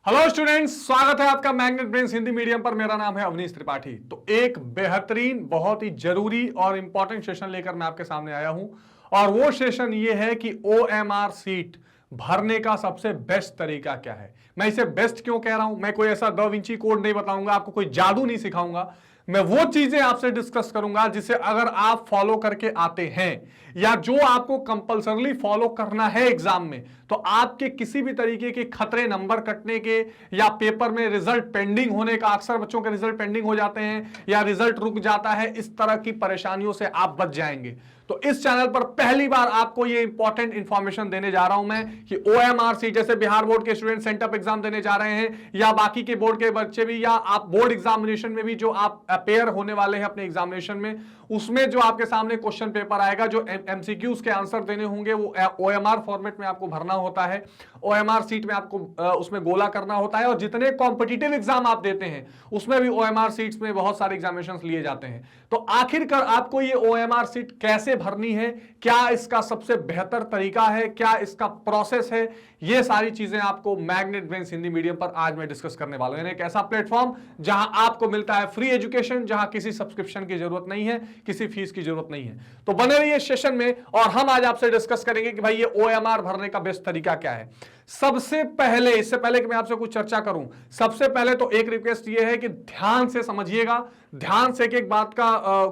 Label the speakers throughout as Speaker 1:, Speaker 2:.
Speaker 1: Hello students, स्वागत है आपका मैग्नेट ब्रेन्स हिंदी मीडियम पर। मेरा नाम है अवनीश त्रिपाठी। तो एक बेहतरीन, बहुत ही जरूरी और इंपॉर्टेंट सेशन लेकर मैं आपके सामने आया हूं और वो सेशन ये है कि OMR सीट भरने का सबसे बेस्ट तरीका क्या है। मैं इसे बेस्ट क्यों कह रहा हूं? मैं कोई ऐसा दा विंची कोड नहीं बताऊंगा, आपको कोई जादू नहीं सिखाऊंगा। मैं वो चीजें आपसे डिस्कस करूंगा जिसे अगर आप फॉलो करके आते हैं या जो आपको कंपल्सरली फॉलो करना है एग्जाम में, तो आपके किसी भी तरीके के खतरे, नंबर कटने के या पेपर में रिजल्ट पेंडिंग होने का, अक्सर बच्चों के रिजल्ट पेंडिंग हो जाते हैं या रिजल्ट रुक जाता है, इस तरह की परेशानियों से आप बच जाएंगे। तो इस चैनल पर पहली बार आपको ये इंपॉर्टेंट इंफॉर्मेशन देने जा रहा हूं मैं कि OMR सीट, जैसे बिहार बोर्ड के स्टूडेंट सेंटअप एग्जाम देने जा रहे हैं या बाकी के बोर्ड के बच्चे भी, या आप बोर्ड एग्जामिनेशन में भी जो आप अपेयर होने वाले हैं अपने एग्जामिनेशन में, उसमें जो आपके सामने क्वेश्चन पेपर आएगा, जो MCQs के आंसर देने होंगे, वो OMR फॉर्मेट में आपको भरना होता है। OMR सीट में आपको उसमें गोला करना होता है और जितने कॉम्पिटिटिव एग्जाम आप देते हैं उसमें भी OMR सीट्स में बहुत सारे एग्जामिनेशन लिए जाते हैं। तो आखिरकार आपको ये OMR सीट कैसे भरनी है, क्या इसका सबसे बेहतर तरीका है, क्या इसका प्रोसेस है, ये सारी चीजें आपको मैग्नेट ब्रेन्स हिंदी मीडियम पर आज मैं डिस्कस करने वाला हूं। एक ऐसा प्लेटफॉर्म जहां आपको मिलता है फ्री एजुकेशन, जहां किसी सब्सक्रिप्शन की जरूरत नहीं है, किसी फीस की जरूरत नहीं है। तो बने रहिए सेशन में और हम आज आपसे डिस्कस करेंगे कि भाई ये OMR भरने का बेस्ट तरीका क्या है। सबसे पहले, इससे पहले कि मैं आपसे कुछ चर्चा करूं, सबसे पहले तो एक रिक्वेस्ट ये है कि ध्यान से समझिएगा, ध्यान से एक बात का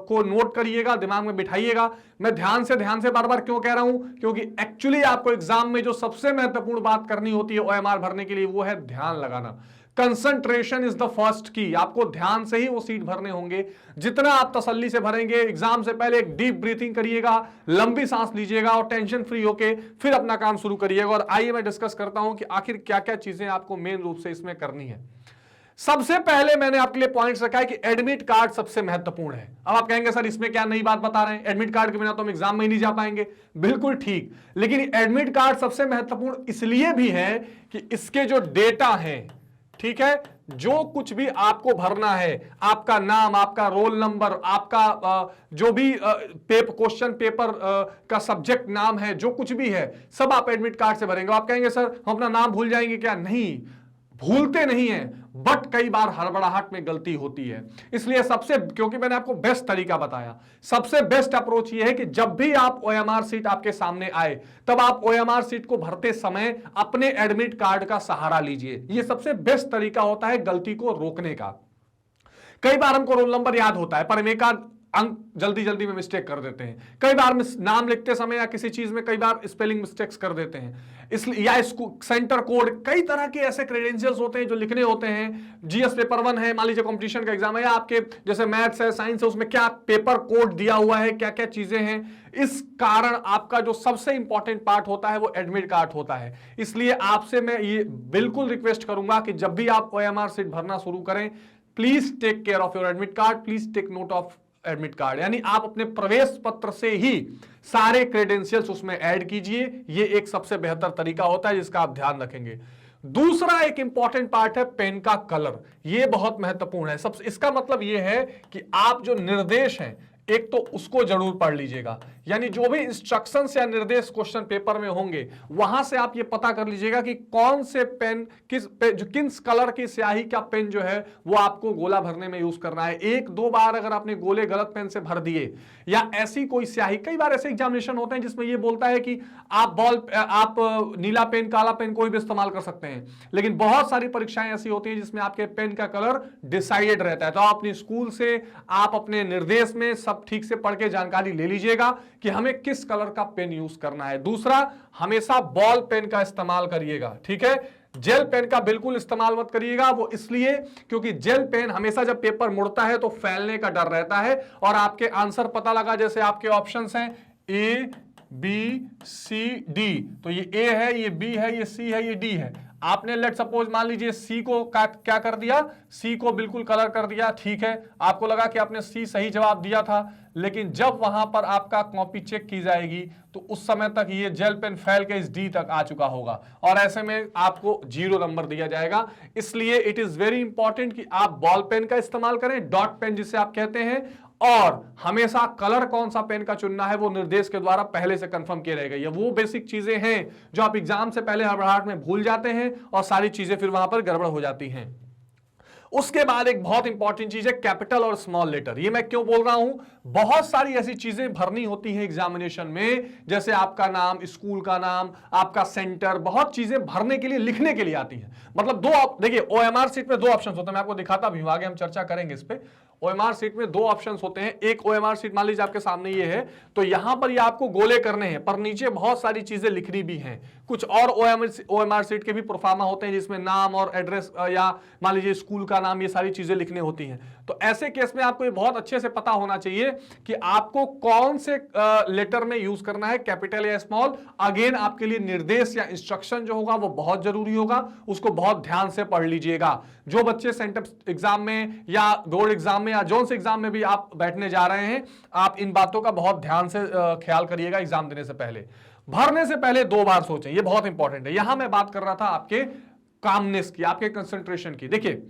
Speaker 1: को नोट करिएगा, दिमाग में बिठाइएगा। मैं ध्यान से बार बार क्यों कह रहा हूं? क्योंकि एक्चुअली आपको एग्जाम में जो सबसे महत्वपूर्ण बात करनी होती है OMR भरने के लिए, वो है ध्यान लगाना। कंसंट्रेशन इज द फर्स्ट की। आपको ध्यान से ही वो सीट भरने होंगे। जितना आप तसल्ली से भरेंगे, एग्जाम से पहले एक डीप ब्रीथिंग करिएगा, लंबी सांस लीजिएगा और टेंशन फ्री होके फिर अपना काम शुरू करिएगा। और आइए मैं डिस्कस करता हूं कि आखिर क्या क्या चीजें आपको मेन रूप से इसमें करनी है। सबसे पहले मैंने आपके लिए पॉइंट्स रखा है कि एडमिट कार्ड सबसे महत्वपूर्ण है। अब आप कहेंगे सर इसमें क्या नई बात बता रहे हैं, एडमिट कार्ड के बिना तो हम एग्जाम में ही नहीं जा पाएंगे। बिल्कुल ठीक, लेकिन एडमिट कार्ड सबसे महत्वपूर्ण इसलिए भी है कि इसके जो डेटा है, ठीक है, जो कुछ भी आपको भरना है, आपका नाम, आपका रोल नंबर, आपका जो भी क्वेश्चन पेपर का सब्जेक्ट नाम है, जो कुछ भी है, सब आप एडमिट कार्ड से भरेंगे। आप कहेंगे सर हम अपना नाम भूल जाएंगे क्या? नहीं, भूलते नहीं है, बट कई बार हड़बड़ाहट में गलती होती है। इसलिए सबसे, क्योंकि मैंने आपको बेस्ट तरीका बताया, सबसे बेस्ट अप्रोच ये है कि जब भी आप OMR सीट आपके सामने आए, तब आप OMR सीट को भरते समय अपने एडमिट कार्ड का सहारा लीजिए। यह सबसे बेस्ट तरीका होता है गलती को रोकने का। कई बार हमको रोल नंबर याद होता है पर हम एक आध अंक जल्दी जल्दी में मिस्टेक कर देते हैं। कई बार नाम लिखते समय या किसी चीज में कई बार स्पेलिंग मिस्टेक्स कर देते हैं। इसलिए या इसको सेंटर कोड, कई तरह के ऐसे क्रेडेंशियल्स होते हैं जो लिखने होते हैं। GS पेपर 1 है, मान लीजिए कंपटीशन का एग्जाम है, या आपके जैसे मैथ्स है, साइंस है, उसमें क्या पेपर कोड दिया हुआ है, क्या क्या चीजें हैं। इस कारण आपका जो सबसे इंपॉर्टेंट पार्ट होता है वो एडमिट कार्ड होता है। इसलिए आपसे मैं ये बिल्कुल रिक्वेस्ट करूंगा कि जब भी आप OMR सीट भरना शुरू करें, please take care of your admit card, please take note of admit card. यानी आप अपने प्रवेश पत्र से ही सारे क्रेडेंशियल्स उसमें ऐड कीजिए। ये एक सबसे बेहतर तरीका होता है जिसका आप ध्यान रखेंगे। दूसरा एक इंपॉर्टेंट पार्ट है पेन का कलर। ये बहुत महत्वपूर्ण है। सबसे, इसका मतलब ये है कि आप जो निर्देश हैं, एक तो उसको जरूर पढ़ लीजिएगा। यानी जो भी इंस्ट्रक्शंस या निर्देश क्वेश्चन पेपर में होंगे, वहां से आप ये पता कर लीजिएगा कि कौन से पेन, किस कलर की स्याही का पेन जो है वो आपको गोला भरने में यूज करना है। एक दो बार अगर आपने गोले गलत पेन से भर दिए या ऐसी कोई स्याही, कई बार ऐसे एग्जामिनेशन होते हैं जिसमें ये बोलता है कि आप नीला पेन, काला पेन कोई भी इस्तेमाल कर सकते हैं, लेकिन बहुत सारी परीक्षाएं ऐसी होती हैं जिसमें आपके पेन का कलर डिसाइडेड रहता है। तो आप अपनी स्कूल से, आप अपने निर्देश में सब ठीक से पढ़ के जानकारी ले लीजिएगा कि हमें किस कलर का पेन यूज करना है। दूसरा, हमेशा बॉल पेन का इस्तेमाल करिएगा, ठीक है। जेल पेन का बिल्कुल इस्तेमाल मत करिएगा। वो इसलिए क्योंकि जेल पेन हमेशा जब पेपर मुड़ता है तो फैलने का डर रहता है और आपके आंसर पता लगा, जैसे आपके ऑप्शंस हैं A B C D, तो ये A है, ये B है, ये C है, ये D है। आपने लेट सपोज मान लीजिए सी को क्या कर दिया, सी को बिल्कुल कलर कर दिया, ठीक है। आपको लगा कि आपने सी सही जवाब दिया था, लेकिन जब वहां पर आपका कॉपी चेक की जाएगी तो उस समय तक ये जेल पेन फैल के इस डी तक आ चुका होगा और ऐसे में आपको 0 नंबर दिया जाएगा। इसलिए इट इज वेरी इंपॉर्टेंट कि आप बॉल पेन का इस्तेमाल करें, डॉट पेन जिसे आप कहते हैं, और हमेशा कलर कौन सा पेन का चुनना है वो निर्देश के द्वारा पहले से कंफर्म किया रहेगा। ये वो बेसिक चीजें हैं जो आप एग्जाम से पहले हड़बड़ाहट में भूल जाते हैं और सारी चीजें फिर वहां पर गड़बड़ हो जाती हैं। उसके बाद एक बहुत इंपॉर्टेंट चीज है कैपिटल और स्मॉल लेटर। ये मैं क्यों बोल रहा हूं, बहुत सारी ऐसी चीजें भरनी होती हैं एग्जामिनेशन में, जैसे आपका नाम, स्कूल का नाम, आपका सेंटर, बहुत चीजें भरने के लिए, लिखने के लिए आती हैं। मतलब देखिए ओएमआर सीट में 2 ऑप्शन होते हैं, मैं आपको दिखाता भी हूं, आगे हम चर्चा करेंगे इस पे। ओएमआर सीट में 2 ऑप्शंस होते हैं। एक ओएमआर सीट मान लीजिए आपके सामने ये है, तो यहां पर ये आपको गोले करने हैं, पर नीचे बहुत सारी चीजें लिखनी भी हैं। कुछ और ओएमआर सीट के भी प्रोफार्मा होते हैं जिसमें नाम और एड्रेस या मान लीजिए स्कूल का नाम, ये सारी चीजें लिखनी होती हैं। तो ऐसे केस में आपको ये बहुत अच्छे से पता होना चाहिए कि आपको कौन से लेटर में यूज करना है, कैपिटल या स्मॉल। अगेन आपके लिए निर्देश या इंस्ट्रक्शन जो होगा वो बहुत जरूरी होगा, उसको बहुत ध्यान से पढ़ लीजिएगा। जो बच्चे सेंटअप एग्जाम में या बोर्ड एग्जाम में या जोन से एग्जाम में भी आप बैठने जा रहे हैं, आप इन बातों का बहुत ध्यान से ख्याल करिएगा। एग्जाम देने से पहले, भरने से पहले 2 बार सोचें, ये बहुत इंपॉर्टेंट है। यहां मैं बात कर रहा था आपके कामनेस की, आपके कंसंट्रेशन की। देखिए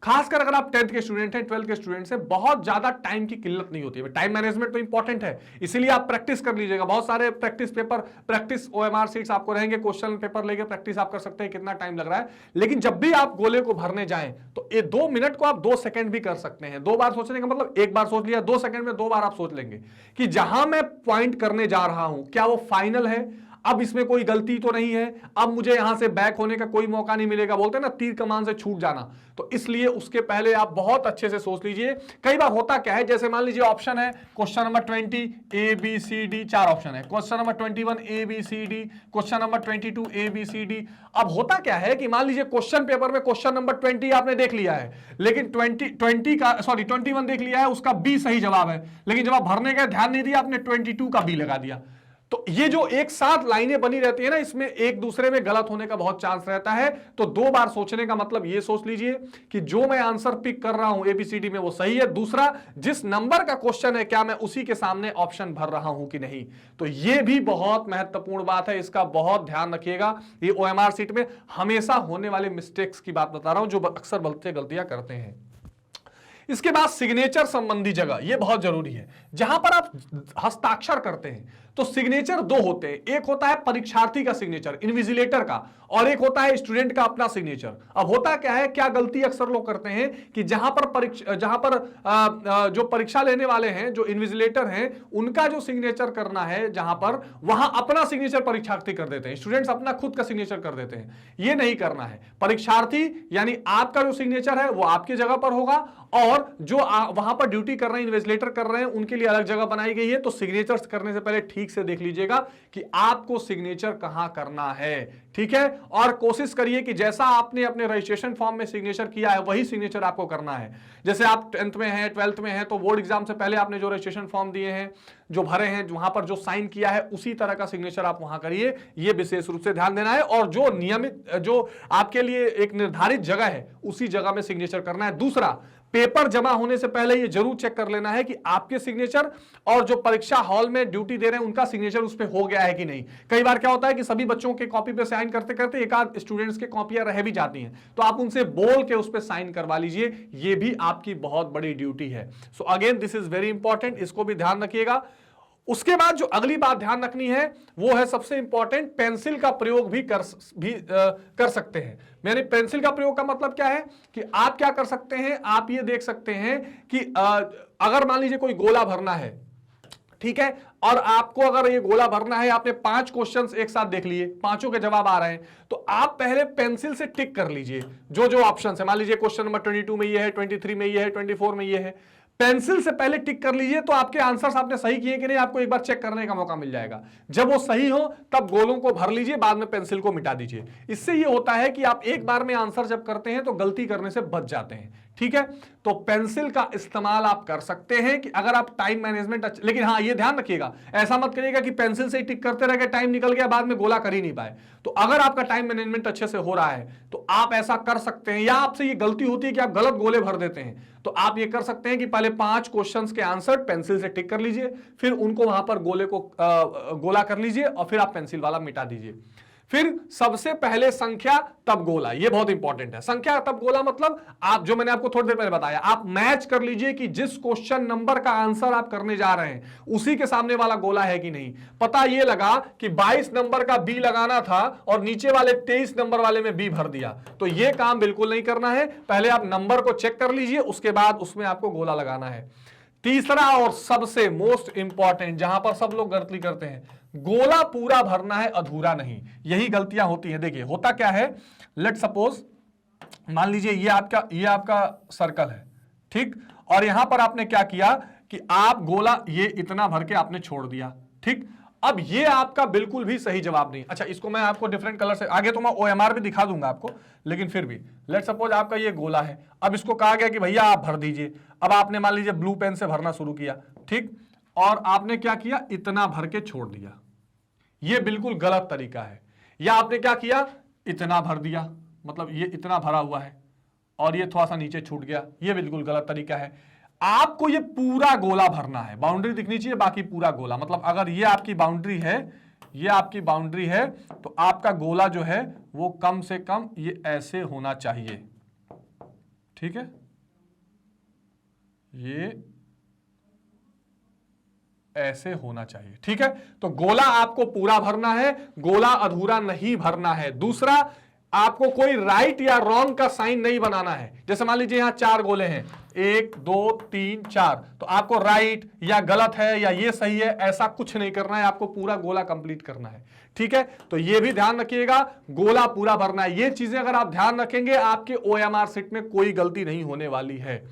Speaker 1: खासकर अगर आप 10th के स्टूडेंट हैं, 12th के स्टूडेंट हैं, बहुत ज्यादा टाइम की किल्लत नहीं होती है। टाइम मैनेजमेंट तो इंपॉर्टेंट है, इसीलिए आप प्रैक्टिस कर लीजिएगा। बहुत सारे practice paper, practice OMR seats आपको रहेंगे, क्वेश्चन पेपर लेके प्रैक्टिस आप कर सकते हैं कितना टाइम लग रहा है। लेकिन जब भी आप गोले को भरने जाएं तो ये 2 मिनट को आप 2 सेकंड भी कर सकते हैं। 2 बार सोचने का मतलब, एक बार सोच लिया, 2 सेकंड में 2 बार आप सोच लेंगे कि जहां मैं पॉइंट करने जा रहा हूं क्या वो फाइनल है, अब इसमें कोई गलती तो नहीं है, अब मुझे यहां से बैक होने का कोई मौका नहीं मिलेगा। बोलते हैं ना तीर कमान से छूट जाना, तो इसलिए उसके पहले आप बहुत अच्छे से सोच लीजिए। कई बार होता क्या है, जैसे मान लीजिए ऑप्शन है question number 20 A B C D, 4 option है। Question number 21 A B C D, question number 22 A B C D. अब होता क्या है कि मान लीजिए क्वेश्चन पेपर में क्वेश्चन नंबर 20 आपने देख लिया है, लेकिन 21 देख लिया है, उसका बी सही जवाब है, लेकिन जब आप भरने का ध्यान नहीं दिया, आपने 22 का बी लगा दिया। तो ये जो एक साथ लाइनें बनी रहती है ना, इसमें एक दूसरे में गलत होने का बहुत चांस रहता है। तो 2 बार सोचने का मतलब ये सोच लीजिए कि जो मैं आंसर पिक कर रहा हूं एबीसीडी में वो सही है। दूसरा, जिस नंबर का क्वेश्चन है क्या मैं उसी के सामने ऑप्शन भर रहा हूं कि नहीं। तो ये भी बहुत महत्वपूर्ण बात है, इसका बहुत ध्यान रखिएगा। ये ओएमआर सीट में हमेशा होने वाले मिस्टेक्स की बात बता रहा हूं जो अक्सर बच्चे गलतियां करते हैं। इसके बाद सिग्नेचर संबंधी जगह, यह बहुत जरूरी है। जहां पर आप हस्ताक्षर करते हैं तो सिग्नेचर 2 होते हैं, एक होता है परीक्षार्थी का सिग्नेचर, इन्विजिलेटर का, और एक होता है स्टूडेंट का अपना सिग्नेचर। अब होता क्या है, क्या गलती अक्सर लोग करते हैं कि जहां पर जो परीक्षा लेने वाले हैं, जो इन्विजिलेटर हैं, उनका जो सिग्नेचर करना है जहां पर, वहां अपना सिग्नेचर परीक्षार्थी कर देते हैं, स्टूडेंट्स अपना खुद का सिग्नेचर कर देते हैं। यह नहीं करना है। परीक्षार्थी यानी आपका जो सिग्नेचर है वो आपकी जगह पर होगा, और जो वहां पर ड्यूटी कर रहे हैं, इन्विजिलेटर कर रहे हैं, उनके लिए अलग जगह बनाई गई है। तो सिग्नेचर्स करने से पहले ठीक से देख लीजिएगा कि आपको सिग्नेचर कहां करना है, ठीक है। और कोशिश करिए कि जैसा आपने अपने रजिस्ट्रेशन फॉर्म में सिग्नेचर किया है वही सिग्नेचर आपको करना है। जैसे आप 10th में हैं, 12th में हैं, तो बोर्ड एग्जाम से पहले आपने जो रजिस्ट्रेशन फॉर्म दिए हैं, जो भरे हैं, वहां पर जो साइन किया है, उसी तरह का सिग्नेचर आप वहां करिए। यह विशेष रूप से ध्यान देना है। और जो नियमित, जो आपके लिए एक निर्धारित जगह है, उसी जगह में सिग्नेचर करना है। दूसरा, पेपर जमा होने से पहले यह जरूर चेक कर लेना है कि आपके सिग्नेचर और जो परीक्षा हॉल में ड्यूटी दे रहे हैं उनका सिग्नेचर उस पे हो गया है कि नहीं। कई बार क्या होता है कि सभी बच्चों के कॉपी पे साइन करते करते एक आध स्टूडेंट्स के कॉपियां रह भी जाती हैं, तो आप उनसे बोल के उस पे साइन करवा लीजिए। यह भी आपकी बहुत बड़ी ड्यूटी है। So again this is very important, इसको भी ध्यान रखिएगा। उसके बाद जो अगली बात ध्यान रखनी है वो है सबसे इंपॉर्टेंट, पेंसिल का प्रयोग भी कर सकते हैं। यानी पेंसिल का प्रयोग का मतलब क्या है कि आप क्या कर सकते हैं, आप ये देख सकते हैं कि अगर मान लीजिए कोई गोला भरना है, ठीक है, और आपको अगर ये गोला भरना है, आपने 5 क्वेश्चंस एक साथ देख लिए, 5 के जवाब आ रहे हैं, तो आप पहले पेंसिल से टिक कर लीजिए जो जो ऑप्शन है। मान लीजिए क्वेश्चन नंबर 22 में ये है, 23 में ये है, 24 में ये है, पेंसिल से पहले टिक कर लीजिए। तो आपके आंसर्स आपने सही किए कि नहीं आपको एक बार चेक करने का मौका मिल जाएगा। जब वो सही हो तब गोलों को भर लीजिए, बाद में पेंसिल को मिटा दीजिए। इससे ये होता है कि आप एक बार में आंसर जब करते हैं तो गलती करने से बच जाते हैं, ठीक है। तो पेंसिल का इस्तेमाल आप कर सकते हैं कि अगर आप टाइम मैनेजमेंट, लेकिन हाँ ये ध्यान रखिएगा, ऐसा मत करिएगा कि पेंसिल से ही टिक करते रह गए, टाइम निकल गया, बाद में गोला कर ही नहीं पाए। तो अगर आपका टाइम मैनेजमेंट अच्छे से हो रहा है तो आप ऐसा कर सकते हैं। या आपसे ये गलती होती है कि आप गलत गोले भर देते हैं, तो आप ये कर सकते हैं कि पहले 5 क्वेश्चंस के आंसर पेंसिल से टिक कर लीजिए, फिर उनको वहां पर गोले को गोला कर लीजिए और फिर आप पेंसिल वाला मिटा दीजिए। फिर सबसे पहले संख्या तब गोला, ये बहुत इंपॉर्टेंट है। संख्या तब गोला मतलब आप, जो मैंने आपको थोड़ी देर पहले बताया, आप मैच कर लीजिए कि जिस क्वेश्चन नंबर का आंसर आप करने जा रहे हैं उसी के सामने वाला गोला है कि नहीं। पता ये लगा कि 22 नंबर का बी लगाना था और नीचे वाले 23 नंबर वाले में बी भर दिया, तो ये काम बिल्कुल नहीं करना है। पहले आप नंबर को चेक कर लीजिए, उसके बाद उसमें आपको गोला लगाना है। तीसरा और सबसे मोस्ट इंपॉर्टेंट, जहां पर सब लोग गलती करते हैं, गोला पूरा भरना है, अधूरा नहीं। यही गलतियां होती हैं। देखिए होता क्या है, लेट सपोज मान लीजिए ये आपका सर्कल है, ठीक, और यहां पर आपने क्या किया कि आप गोला ये इतना भर के आपने छोड़ दिया, ठीक। अब ये आपका बिल्कुल भी सही जवाब नहीं। अच्छा, इसको मैं आपको डिफरेंट कलर से, आगे तो मैं OMR भी दिखा दूंगा आपको, लेकिन फिर भी लेट सपोज आपका ये गोला है। अब इसको कहा गया कि भैया आप भर दीजिए। अब आपने मान लीजिए ब्लू पेन से भरना शुरू किया, ठीक, और आपने क्या किया, इतना भर के छोड़ दिया। ये बिल्कुल गलत तरीका है। या आपने क्या किया, इतना भर दिया, मतलब ये इतना भरा हुआ है और ये थोड़ा सा नीचे छूट गया, ये बिल्कुल गलत तरीका है। आपको ये पूरा गोला भरना है, बाउंड्री दिखनी चाहिए, बाकी पूरा गोला। मतलब अगर ये आपकी बाउंड्री है, ये आपकी बाउंड्री है, तो आपका गोला जो है वो कम से कम ये ऐसे होना चाहिए, ठीक है, ये ऐसे होना चाहिए, ठीक है। तो गोला आपको पूरा भरना है, गोला अधूरा नहीं भरना है। दूसरा, आपको कोई राइट या रॉन्ग का साइन नहीं बनाना है। जैसे मान लीजिए यहां 4 गोले हैं, 1 2 3 4, तो आपको राइट या गलत है या ये सही है ऐसा कुछ नहीं करना है, आपको पूरा गोला कंप्लीट करना है, ठीक है। तो ये भी ध्यान रखिएगा, गोला पूरा भरना है। ये चीजें अगर आप ध्यान रखेंगे, आपके OMR सेट में कोई गलती नहीं होने वाली है।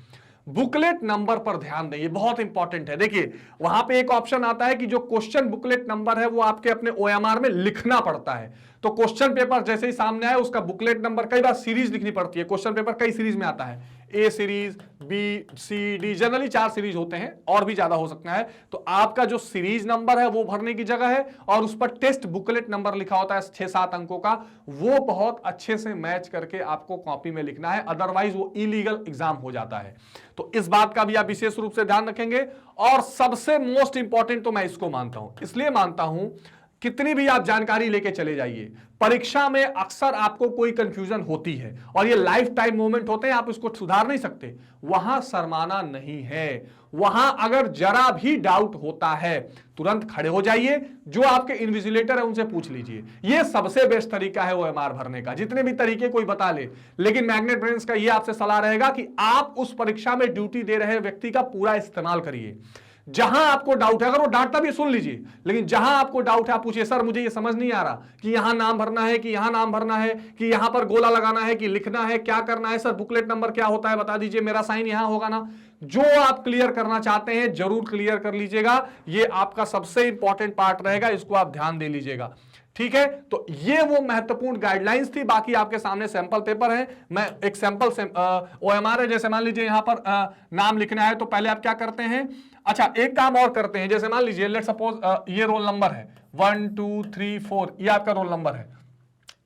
Speaker 1: बुकलेट नंबर पर ध्यान दें, ये बहुत इंपॉर्टेंट है। देखिए वहां पे एक ऑप्शन आता है कि जो क्वेश्चन बुकलेट नंबर है वो आपके अपने OMR में लिखना पड़ता है। तो क्वेश्चन पेपर जैसे ही सामने आए, उसका बुकलेट नंबर, कई बार सीरीज लिखनी पड़ती है। क्वेश्चन पेपर कई सीरीज में आता है, A series, B, C, D, generally 4 series होते हैं, और भी ज्यादा हो सकता है। तो आपका जो सीरीज नंबर है वो भरने की जगह है, और उस पर टेस्ट बुकलेट नंबर लिखा होता है 6-7 अंकों का, वो बहुत अच्छे से मैच करके आपको कॉपी में लिखना है, अदरवाइज वो इलीगल एग्जाम हो जाता है। तो इस बात का भी आप विशेष रूप से ध्यान रखेंगे। और सबसे मोस्ट इंपॉर्टेंट तो मैं इसको मानता हूं, इसलिए मानता हूं, कितनी भी आप जानकारी लेके चले जाइए, परीक्षा में अक्सर आपको कोई कंफ्यूजन होती है, और ये लाइफ टाइम मोमेंट होते हैं, आप इसको सुधार नहीं सकते। वहां शर्माना नहीं है। वहां अगर जरा भी डाउट होता है, तुरंत खड़े हो जाइए, जो आपके इन्विजिलेटर है उनसे पूछ लीजिए। ये सबसे बेस्ट तरीका है OMR भरने का। जितने भी तरीके कोई बता ले, लेकिन मैग्नेट ब्रेन्स का ये आपसे सलाह रहेगा कि आप उस परीक्षा में ड्यूटी दे रहे व्यक्ति का पूरा इस्तेमाल करिए। जहां आपको डाउट है, अगर वो डांटता भी सुन लीजिए, लेकिन जहां आपको डाउट है आप पूछिए, सर मुझे ये समझ नहीं आ रहा कि यहां नाम भरना है कि यहां नाम भरना है कि यहां पर गोला लगाना है कि लिखना है, क्या करना है सर, बुकलेट नंबर क्या होता है बता दीजिए, मेरा साइन यहां होगा ना। जो आप क्लियर करना चाहते हैं जरूर क्लियर कर लीजिएगा, ये आपका सबसे इंपॉर्टेंट पार्ट रहेगा, इसको आप ध्यान दे लीजिएगा, ठीक है। तो ये वो महत्वपूर्ण गाइडलाइंस थी। बाकी आपके सामने सैंपल पेपर है, मैं एक सैंपल OMR है। जैसे मान लीजिए यहां पर नाम लिखना है, तो पहले आप क्या करते हैं, अच्छा एक काम और करते हैं, जैसे मान लीजिए लेट सपोज ये रोल नंबर है 1 2 3 4, ये आपका रोल नंबर है,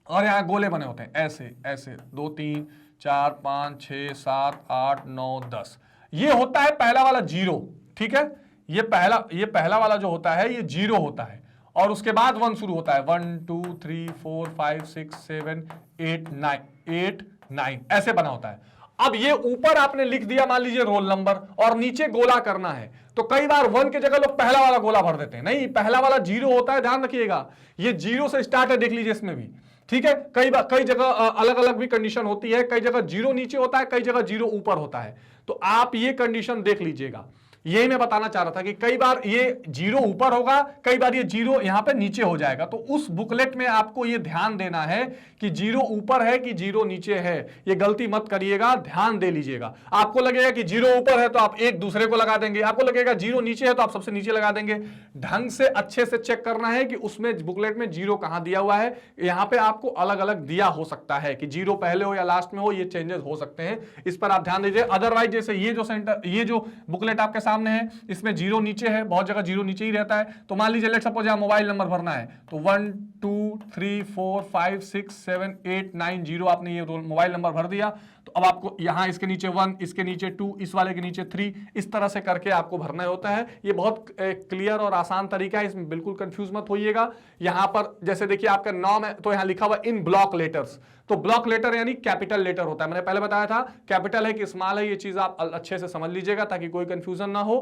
Speaker 1: और यहां गोले बने होते हैं ऐसे ऐसे 2 3 4 5 6 7 8 9 10। ये होता है पहला वाला 0, ठीक है। ये पहला वाला जो होता है ये 0 होता है, और उसके बाद 1 शुरू होता है, 1 2 3 4 5 6 7 8 9 ऐसे बना होता है। अब ये ऊपर आपने लिख दिया मान लीजिए रोल नंबर, और नीचे गोला करना है, तो कई बार 1 के जगह लोग पहला वाला गोला भर देते हैं। नहीं, पहला वाला 0 होता है, ध्यान रखिएगा, ये 0 से स्टार्ट है, देख लीजिए इसमें भी, ठीक है। कई जगह अलग अलग भी कंडीशन होती है, कई जगह 0 नीचे होता है, कई जगह 0 ऊपर होता है। तो आप ये कंडीशन देख लीजिएगा। यही मैं बताना चाह रहा था कि कई बार ये 0 ऊपर होगा, कई बार ये 0 यहां पे नीचे हो जाएगा। तो उस बुकलेट में आपको ये ध्यान देना है कि 0 ऊपर है कि 0 नीचे है, ये गलती मत करिएगा, ध्यान दे लीजिएगा। आपको लगेगा कि 0 ऊपर है तो आप एक दूसरे को लगा देंगे, आपको लगेगा 0 नीचे है तो आप सबसे नीचे लगा देंगे। ढंग से अच्छे से चेक करना है कि उसमें बुकलेट में 0 कहां दिया हुआ है। यहां पे आपको अलग अलग दिया हो सकता है कि 0 पहले हो या लास्ट में हो, ये चेंजेस हो सकते हैं, इस पर आप ध्यान दीजिए। अदरवाइज जैसे ये जो बुकलेट आपके सामने सामने है, इसमें जीरो नीचे है, बहुत जगह जीरो नीचे ही रहता है। तो मान लीजिए लेट सपोज यहां मोबाइल नंबर भरना है, तो 1 2 3 4 5 6 7 8 9 0 आपने ये मोबाइल नंबर भर दिया। तो अब आपको यहां इसके नीचे 1, इसके नीचे 2, इस वाले के नीचे 3, इस तरह से करके आपको भरना होता है। ये बहुत क्लियर और आसान तरीका है, इसमें बिल्कुल कंफ्यूज मत होइएगा। यहां पर जैसे देखिए आपका नाम है तो यहां लिखा हुआ इन ब्लॉक लेटर्स, तो ब्लॉक लेटर यानी कैपिटल लेटर होता है। मैंने पहले बताया था कैपिटल है कि स्मॉल है, ये चीज आप अच्छे से समझ लीजिएगा ताकि कोई कंफ्यूजन ना हो।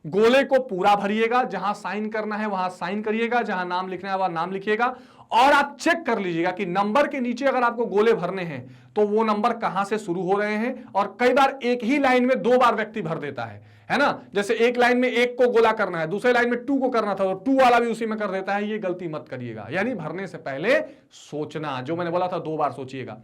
Speaker 1: गोले को पूरा भरिएगा, जहां साइन करना है वहां साइन करिएगा, जहां नाम लिखना है वहां नाम लिखिएगा। और आप चेक कर लीजिएगा कि नंबर के नीचे अगर आपको गोले भरने हैं तो वो नंबर कहां से शुरू हो रहे हैं। और कई बार एक ही लाइन में 2 बार व्यक्ति भर देता है ना। जैसे एक लाइन में 1 को गोला करना है, दूसरे लाइन में 2 को करना था तो 2 वाला भी उसी में कर देता है। ये गलती मत करिएगा, यानी भरने से पहले सोचना, जो मैंने बोला था 2 बार सोचिएगा।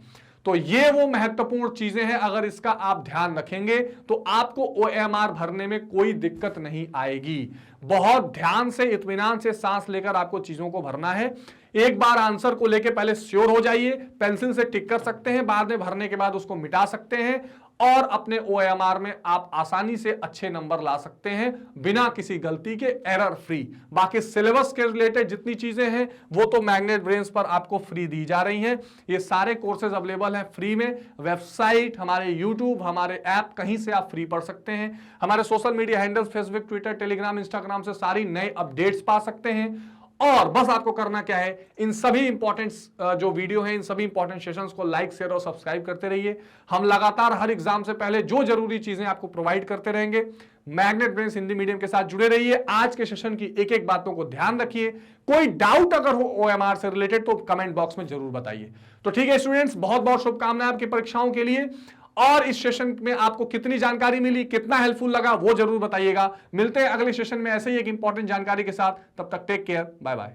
Speaker 1: तो ये वो महत्वपूर्ण चीजें हैं, अगर इसका आप ध्यान रखेंगे तो आपको OMR भरने में कोई दिक्कत नहीं आएगी। बहुत ध्यान से, इत्मीनान से, सांस लेकर आपको चीजों को भरना है। एक बार आंसर को लेके पहले श्योर हो जाइए, पेंसिल से टिक कर सकते हैं, बाद में भरने के बाद उसको मिटा सकते हैं और अपने OMR में आप आसानी से अच्छे नंबर ला सकते हैं बिना किसी गलती के, एरर फ्री। बाकी सिलेबस के रिलेटेड जितनी चीजें हैं वो तो मैग्नेट ब्रेन्स पर आपको फ्री दी जा रही हैं। ये सारे कोर्सेज अवेलेबल हैं फ्री में, वेबसाइट, हमारे यूट्यूब, हमारे ऐप, कहीं से आप फ्री पढ़ सकते हैं। हमारे social media handles Facebook, Twitter, Telegram, Instagram से सारी नए अपडेट्स पा सकते हैं। और बस आपको करना क्या है, इन सभी इंपॉर्टेंट जो वीडियो हैं, इन सभी इंपॉर्टेंट सेशंस को लाइक, शेयर और सब्सक्राइब करते रहिए। हम लगातार हर एग्जाम से पहले जो जरूरी चीजें आपको प्रोवाइड करते रहेंगे। मैग्नेट ब्रेन्स हिंदी मीडियम के साथ जुड़े रहिए। आज के सेशन की एक एक बातों को ध्यान रखिए। कोई डाउट अगर हो OMR से रिलेटेड तो कमेंट बॉक्स में जरूर बताइए। तो ठीक है स्टूडेंट्स, बहुत बहुत शुभकामनाएं आपकी परीक्षाओं के लिए। और इस सेशन में आपको कितनी जानकारी मिली, कितना हेल्पफुल लगा, वो जरूर बताइएगा। मिलते हैं अगले सेशन में ऐसे ही एक इंपॉर्टेंट जानकारी के साथ। तब तक टेक केयर, बाय बाय।